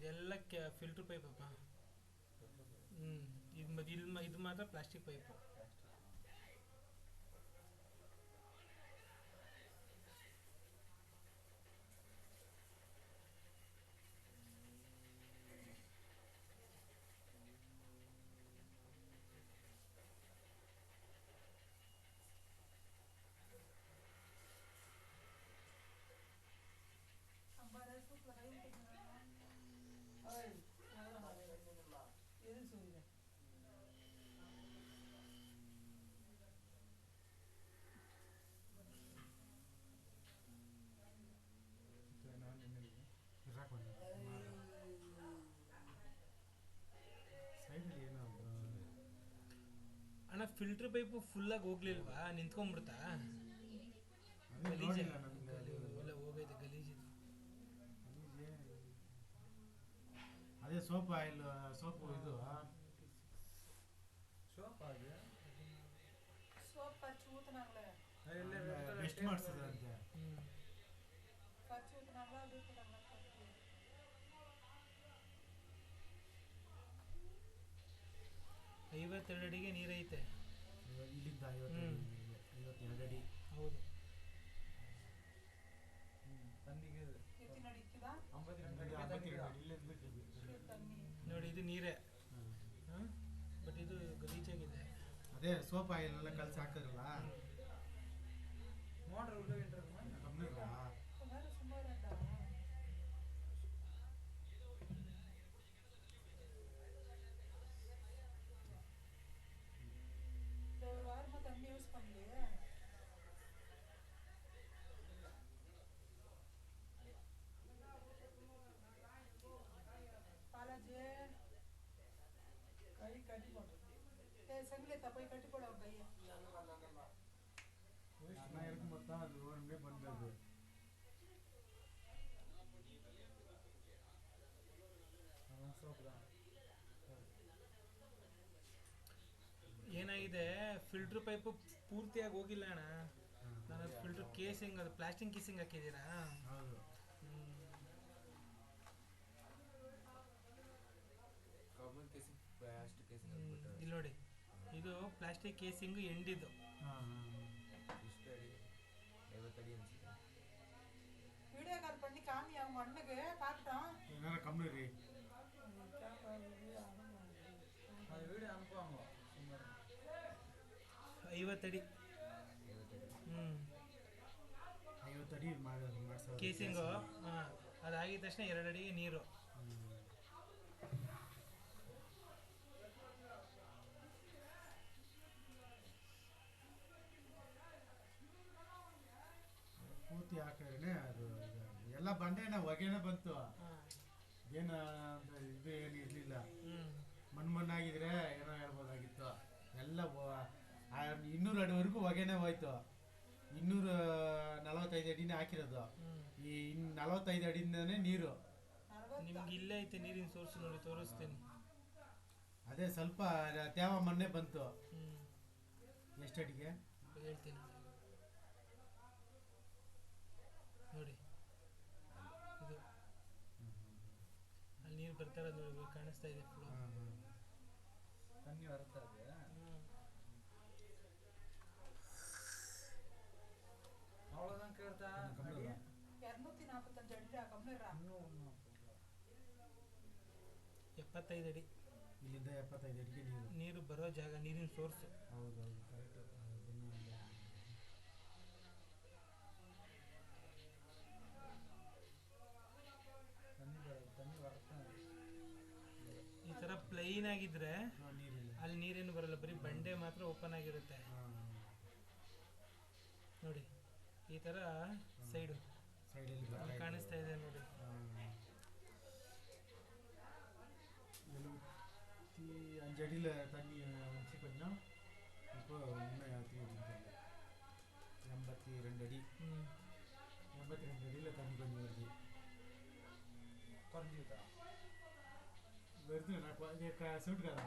ಇದೆಲ್ಲ filter pipe ಅಪ್ಪ. ಹ್ಞೂ. ಇದು ಮಾತ್ರ ಪ್ಲಾಸ್ಟಿಕ್ ಪೈಪು. ಅಣ್ಣ ಫಿಲ್ಟರ್ ಪೈಪು ಫುಲ್ಲಾಗಿ ಹೋಗ್ಲಿಲ್ವಾ, ನಿಂತ್ಕೊಂಡ್ಬಿಡ್ತಾ? ಗಲೀಜೆ ಎಲ್ಲ ಹೋಗೈತೆ, ಗಲೀಜಿದೆ. ಅದೇ ಸೋಪ್ ಆಯಿಲ್, ಸೋಪು ಇದು ಬೆಸ್ಟ್ ಮಾಡಿಸ್ತದಂತೆ. 52 ಅಡಿಗೆ ನೀರೈತೆ ಇಲ್ಲಿಂದ. 52 ಅಡಿ. ಹೌದು. ನೋಡಿ ಇದು ನೀರೇ, ಬಟ್ ಇದು ಗಲೀಜಾಗಿದೆ. ಅದೇ ಸೋಪ್ ಆಯಿಲ್ ಎಲ್ಲ ಕಲಸಿ ಹಾಕಿದ್ರಲ್ಲ. ಬಂದದ್ದು ಏನಾಗಿದೆ, ಫಿಲ್ಟರ್ ಪೈಪು ಪೂರ್ತಿಯಾಗಿ ಹೋಗಿಲ್ಲ ಅಣ್ಣ. ನಾನು ಫಿಲ್ಟರ್ ಕೇಸಿಂಗ್, ಅದು ಪ್ಲಾಸ್ಟಿಕ್ ಕೇಸಿಂಗ್ ಹಾಕಿದ್ದೀರಾ? ಹೌದು. ಇಲ್ಲಿ ನೋಡಿ, ಇದು ಪ್ಲಾಸ್ಟಿಕ್ ಕೇಸಿಂಗ್ ಎಂಡಿದ್ದು. வீடியோ கால் பண்ணி காமி அவங்க அண்ணனுக்கு பார்த்துட்டோம். என்ன கம்மி ரீ அது வீடியோ அனுப்புவாங்க. 50 ಅಡಿ. 50 ಅಡಿ ಮಾಡಿಸೋದು ಕೇಸಿಂಗು. ಅದಾಗಿದ ತಕ್ಷಣ 2 ಅಡಿಗೆ ನೀರು. ಪೂರ್ತಿ ಹಾಕಿದ್ರೆ ಅದು ಎಲ್ಲ ಬಂಡೆನ ಹೊಗೆನೆ ಬಂತು. ಏನು ಇದು ಏನು ಇರಲಿಲ್ಲ. ಮಣ್ಣಾಗಿದ್ರೆ ಏನೋ ಹೇಳ್ಬೋದಾಗಿತ್ತು. ಎಲ್ಲ 200 ಅಡಿವರೆಗೂ ಹೊಗೆನೆ ಹೋಯ್ತು. 245 ಅಡಿನೇ ಹಾಕಿರೋದು. ಈ 45 ಅಡಿಯಿಂದನೇ ನೀರು. ನಿಮ್ಗೆ ಇಲ್ಲೇ ಐತೆ ನೀರಿನ ಸೋರ್ಸ್, ನೋಡಿ ತೋರಿಸ್ತೀನಿ. ಅದೇ ಸ್ವಲ್ಪ ತೇವ ಮೊನ್ನೆ ಬಂತು. ಎಷ್ಟು ಅಡಿಗೆ ಹೇಳ್ತೀನಿ ನೋಡಿ. ಇದು ಅಲ್ಲಿ ನೀರು ಬರ್ತಾ ಇರೋದು ಕಾಣಿಸ್ತಾ ಇದೆ. ಫ್ಲೋ ತಣ್ಣಿ ಬರುತ್ತಾ ಇದೆ. அவ்வளோதான் கேட்டா 245 அடி கம்மிரா. 75 ಅಡಿ. ಇಲ್ಲಿಂದ 75 ಅಡಿಗೆ ನೀರು ಬರೋ ಜಾಗ, ನೀರಿನ ಸೋರ್ಸ್. ಹೌದೌದು, ಕರೆಕ್ಟ್. ಈ ತರ ಪ್ಲೈನ್ ಆಗಿದ್ರೆ ಅಲ್ಲಿ ನೀರೇನು ಬರಲ್ಲ, ಬರೀ ಬಂಡೆ ಮಾತ್ರ ಓಪನ್ ಆಗಿರುತ್ತೆ. ನೋಡಿ ಈ ತರ ಸೈಡು ಕಾಣಿಸ್ತಾ ಇದೆ ನೋಡಿ. 75 அடியில் தண்ணி வந்துச்சு கொஞ்சம். இப்போ இன்னும் 82 அடி. 82 அடியில் தண்ணி கொஞ்சம் வருது. குறைஞ்சிக்கிட்டா வருது. நான் சூட்டுக்காரா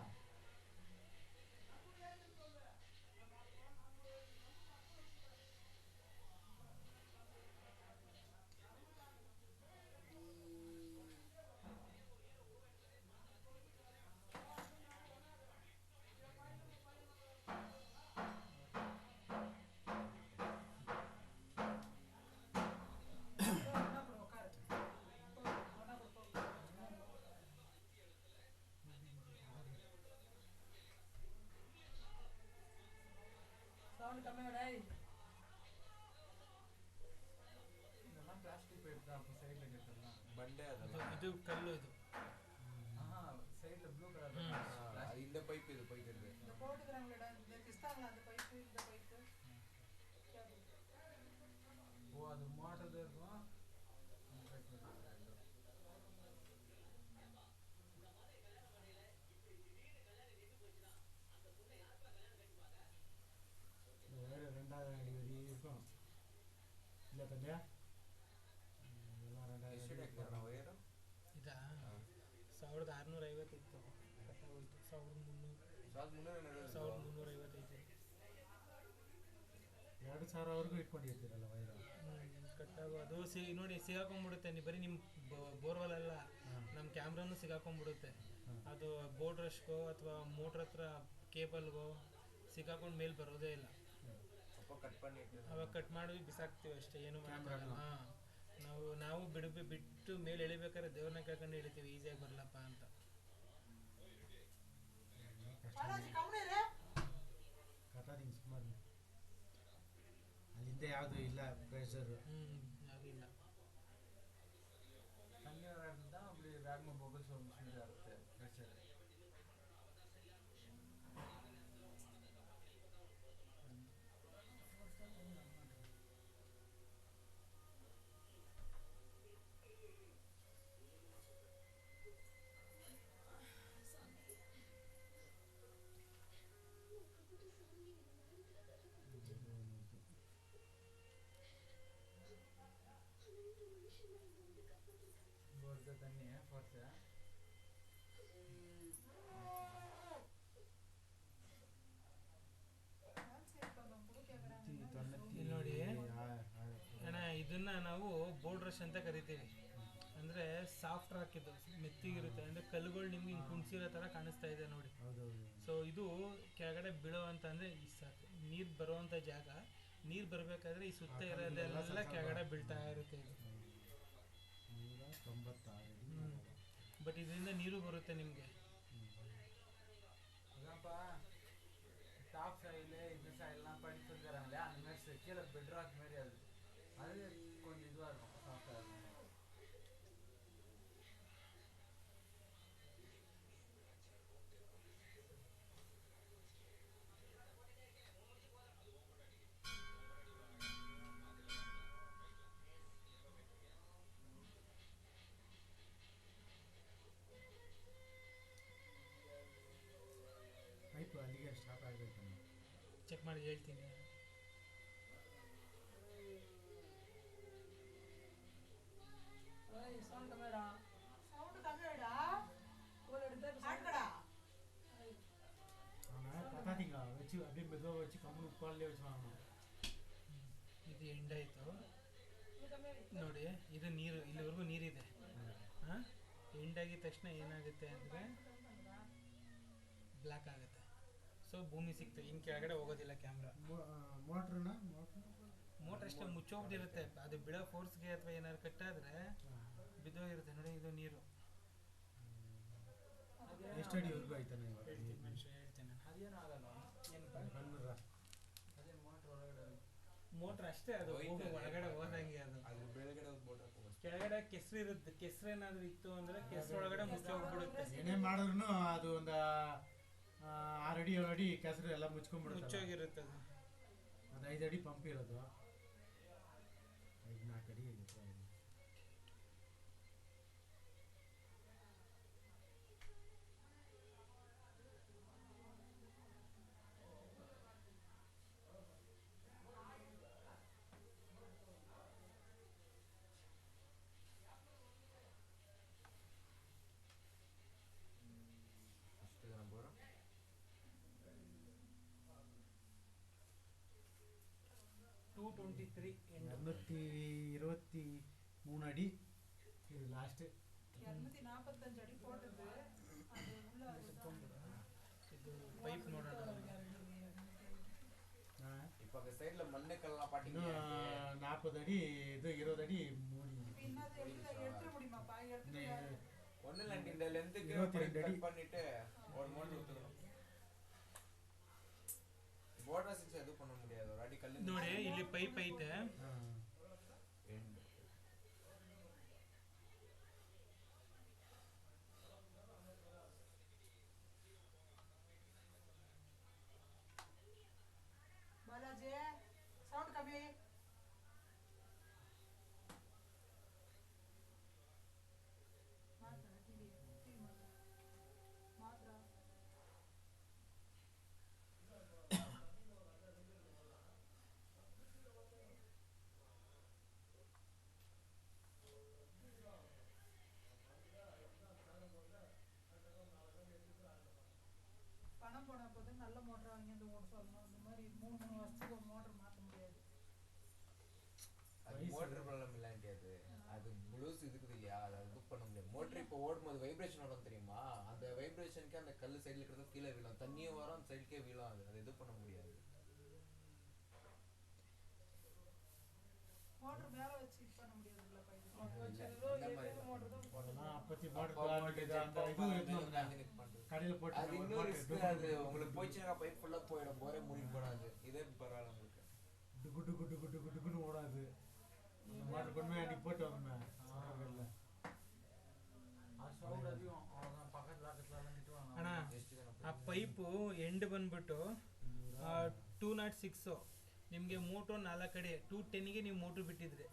ಬಂಡೆ ಇದು ಅದಲ್ಲ ಇದು ಕಲ್ಲು ಇದು சைடுல ப்ளூ கலர் அது இந்த பைப் இது போயிட்டு இருக்கு இந்த போட்டுக்கிறாங்களேடா இந்த கிறிஸ்தான்ல அந்த பைப்பு இந்த பைப்பு ஓ அது மாடல் இருக்கும் வேற 2000 அடி வரி இருக்கும் இல்ல தம்பியா எல்லாம் 2000 ಎಷ್ಟು அடி ಹಾಕಿದಾರೆ ನಾವು ವೈರು ಇದಾ 1650 ಇತ್ತು ಕಟ್ಟಾಗೋಯ್ತು 1300 1350 2000 ಇಟ್ಕೊಂಡಿರ್ತೀರಲ್ಲ ವೈರ ಕಟ್ಟಾಗೋ ಅದು ನೋಡಿ ಸಿಗಾಕೊಂಡ್ಬಿಡುತ್ತೆ ನೀವು ಬರೀ ನಿಮ್ಮ ಬೋರ್ವೆಲ್ ಅಲ್ಲ ನಮ್ಮ ಕ್ಯಾಮ್ರಾನು ಸಿಗಾಕೊಂಡ್ಬಿಡುತ್ತೆ ಅದು ಬೋರ್ಡ್ ರಶ್ಗೋ ಅಥವಾ ಮೋಟ್ರ್ ಹತ್ರ ಕೇಬಲ್ಗೋ ಸಿಗಾಕೊಂಡು ಮೇಲೆ ಬರೋದೇ ಇಲ್ಲ ಕಟ್ ಮಾಡಿ ಅವಾಗ ಕಟ್ ಮಾಡಿ ಬಿಸಾಕ್ತೀವಿ ಅಷ್ಟೇ ಏನು ಮಾಡೋಕ್ಕಾಗಲ್ಲ ಹಾಂ ನಾವು ಬಿಟ್ಟು ಮೇಲೆ ಎಳಿಬೇಕಾದ್ರೆ ದೇವ್ರನ್ನ ಕೇಳ್ಕೊಂಡು ಎಳಿತೀವಿ ಈಸಿಯಾಗಿ ಬರಲಪ್ಪ ಅಂತ ಬಾಲಾಜಿ ಕಮ್ಮನೆ ಕಥಾದಿಂಗ್ ಸುಮಾರು ಅಲ್ಲಿಂದ ಯಾವುದು ಇಲ್ಲ ಪ್ರೆಷರ್ ಯಾವುದೂ ಇಲ್ಲ தண்ணி வர இடத்துல தான் அப்படி வேகமாக பபிள்ஸ் ஒரு ஸ்பீடாக இருக்குது ப்ரெஷர் போகிறது தண்ணி ஃபோர்ஸு ಇಲ್ಲಿ ನೋಡಿ ಅಣ್ಣ ಇದನ್ನ ನಾವು ಬೋರ್ಡ್ ರಶ್ ಅಂತ ಕರಿತೀವಿ ಅಂದ್ರೆ ಸಾಫ್ಟ್ ರಾಕ್ ಇದು ಮೆತ್ತಿಗಿರುತ್ತೆ ಅಂದ್ರೆ ಕಲ್ಲುಗಳು ನಿಮ್ಗೆ ಹಿಂಗೆ ಕುಣ್ಸಿರೋ ತರ ಕಾಣಿಸ್ತಾ ಇದೆ ನೋಡಿ ಸೊ ಇದು ಕೆಳಗಡೆ ಬೀಳೋ ಅಂತ ಅಂದ್ರೆ ಈ ಸಾಕು ನೀರು ಬರುವಂತ ಜಾಗ ನೀರು ಬರಬೇಕಾದ್ರೆ ಈ ಸುತ್ತ ಇರೋದೆಲ್ಲ ಕೆಳಗಡೆ ಬೀಳ್ತಾ ಇರುತ್ತೆ ಇದು ಬಟ್ ಇದರಿಂದ ನೀರು ಬರುತ್ತೆ ನಿಮಗೆ அதான்ப்பா டாப் சைடில் இந்த சைடெலாம் படிச்சு சொல்லித்தராங்களே அந்த மாதிரி கீழே பெட்ராக் மாதிரி அது கொஞ்சம் இதுவாக இருக்கும் சாஃப்டாக இருக்கும் ಪೈಪು ಅಲ್ಲಿಗೆ ಸ್ಟಾಪ್ ಆಗಬೇಕು ಚೆಕ್ ಮಾಡಿ ಹೇಳ್ತೀನಿ சவுண்ட் கம்மியாடா ஆட்கடா அவன் கத்தாதீங்க வச்சு அப்படியே மெதுவாக வச்சு கம்முன்னு உட்காலே வச்சு வாங்கணும் ಇದು ಎಂಡಾಯಿತು ನೋಡಿ ಇದು ನೀರು ಇಲ್ಲಿವರೆಗೂ ನೀರಿದೆ ಹಾಂ ಎಂಡಾಗಿದ ತಕ್ಷಣ ಏನಾಗುತ್ತೆ ಅಂದರೆ ಬ್ಲ್ಯಾಕ್ ಆಗುತ್ತೆ ಸೊ ಭೂಮಿ ಸಿಕ್ತು ಇನ್ನು ಕೆಳಗಡೆ ಹೋಗೋದಿಲ್ಲ ಕ್ಯಾಮ್ರಾ ಮೋಟ್ರ್ ಅಷ್ಟೇ ಮುಚ್ಚೋಗ್ಬಿಟ್ಟಿರುತ್ತೆ ಅದು ಬಿಡೋ ಫೋರ್ಸ್ಗೆ ಅಥವಾ ಏನಾದ್ರು ಕಟ್ಟಾದರೆ ಬಿದ್ದೋಗಿರುತ್ತೆ ನೋಡಿ ಇದು ನೀರು ಎಷ್ಟು ಅಡಿವರೆಗೂ ಆಯ್ತಾನೆ ಹೇಳ್ತೀನಿ ಮನುಷ್ಯ ಹೇಳ್ತೇನೆ ಅದೇನು ಆಗಲ್ಲ ಏನು ಬಂದ್ಬಿಡ್ರ ಅದೇ ಮೋಟ್ರ್ ಒಳಗಡೆ ಮೋಟ್ರ್ ಅಷ್ಟೇ ಅದು ಹೋಗೋ ಒಳಗಡೆ ಹೋದಂಗೆ ಅದು ಅದ್ರ ಬೆಳಗಡೆ ಒಂದು ಬೋಟ್ ಹಾಕೋ ಕೆಳಗಡೆ ಕೆಸರು ಇರುತ್ತೆ ಕೆಸರು ಏನಾದರೂ ಇತ್ತು ಅಂದರೆ ಕೆಸರು ಒಳಗಡೆ ಮುಚ್ಚೋಗ್ಬಿಡುತ್ತೆ ಏನೇ ಮಾಡಿದ್ರು ಅದು ಒಂದು 6 ಅಡಿ 7 ಅಡಿ ಕೆಸರು ಎಲ್ಲ ಮುಚ್ಕೊಂಡ್ಬಿಡುತ್ತೆ ಮುಚ್ಚೋಗಿರುತ್ತೆ ಅದು ಅದು 5 ಅಡಿ ಪಂಪ್ ಇರೋದು 5-4 ಅಡಿ ಇರುತ್ತೆ ಎಷ್ಟು ಜನ ಬೋರು 223 223 அடி இது லாஸ்ட் 245 அடி போட்டது அது உள்ள ಇದು ಪೈಪ್ ನೋಡೋಣ ಇವಾಗ ಸೈಡ್ல மண்ணெல்லாம் பாட்டிங்க 40 அடி இது 20 அடி மூடி பின்னாடி எடுத்துட முடியுமாப்பா எடுத்துட்டு ஒண்ணு இல்ல இந்த லெந்த்க்கு 22 அடி கட் பண்ணிட்டு ஒரு மோட்டர் ஊத்துறோம் border ಸಿಕ್ಸ್ ಅದು பண்ண முடியாது ஒரு அடி கல்லு ನೋಡಿ ಇಲ್ಲಿ ಪೈಪ್ ಐತೆ பணம் போன போது நல்ல மோட்டர் வாங்கி வந்து ஓட சொல்லணும். இந்த மாதிரி 3 வருஷத்துக்கு ஒரு மோட்டர் மாற்ற முடியாது. அது மோட்டர் ப்ராப்ளம் இல்லாண்டி அது ப்ளூஸ் இதுக்குது இல்லையா, அதை இது பண்ண முடியாது. மோட்டர் இப்போ ஓடும்போது வைப்ரேஷன் வரும் தெரியுமா, அந்த வைப்ரேஷனுக்கு அந்த கல் சைடில் இருக்கிறது கீழே விழும், தண்ணியும் வரும் அந்த சைடுக்கே விழும். அது இது பண்ண முடியாது. மோட்டர் மேல வச்சு இது பண்ண முடியாதுல்ல பையன். அப்பத்தி கடையில் போட்டு அது இன்னொரு ரிஸ்க். அது உங்களுக்கு போயிடுச்சுன்னா பைப் ஃபுல்லாக போயிடும், போரே மூடி போடாது. இதே பரவாயில்ல உங்களுக்கு. குட்டுக்குன்னு ஓடாது. மாட்டு கொண்டு அன்னைக்கு போட்டு வந்தோமே சாகரில் ಸೌಂಡ್ ಅದಿಯೋ ಅವನ ಪಕ್ಕದ ಲಾಕತ್ಲೆಲ್ಲ ನಿಂತ್ಕೊಂಡು ಅಣ್ಣ ಆ ಪೈಪು ಎಂಡ್ ಬಂದ್ಬಿಟ್ಟು 206 ನಿಮಗೆ ಮೋಟೋ 4 ಕಡೆ 210ಗೆ ನೀವು ಮೋಟರ್ ಬಿಟ್ಟಿದ್ರೆ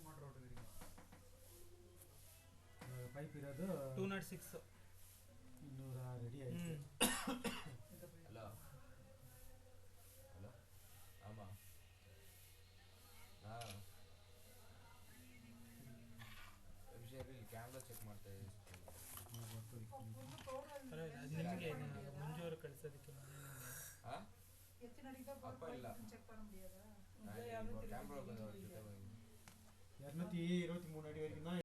ಮೋಟರ್ ಹೊಟ್ಟಿದ್ರಿ ಪೈಪ್ ಇರೋದು 206 200 ರೆಡಿ ಆಯ್ತು. ಹಲೋ ಹಲೋ ಆಮಾ ಹಾಂ ವಿಷಯದಲ್ಲಿ ಕ್ಯಾಮ್ರಾ ಚೆಕ್ ಮಾಡ್ತಾ ಇದ್ದೀವಿ. ನಿಮಗೆ ಮುಂಜು ಅವರು ಕಳಿಸೋದಕ್ಕೆ ಹಾಂ எத்தனை அடிக்கா அப்பா இல்ல. செக் பண்ண முடியாதா? ಕ್ಯಾಮ್ರಾ ಬಂದವ್ರ ಜೊತೆ 223 ಅಡಿ ವರೆಗೂ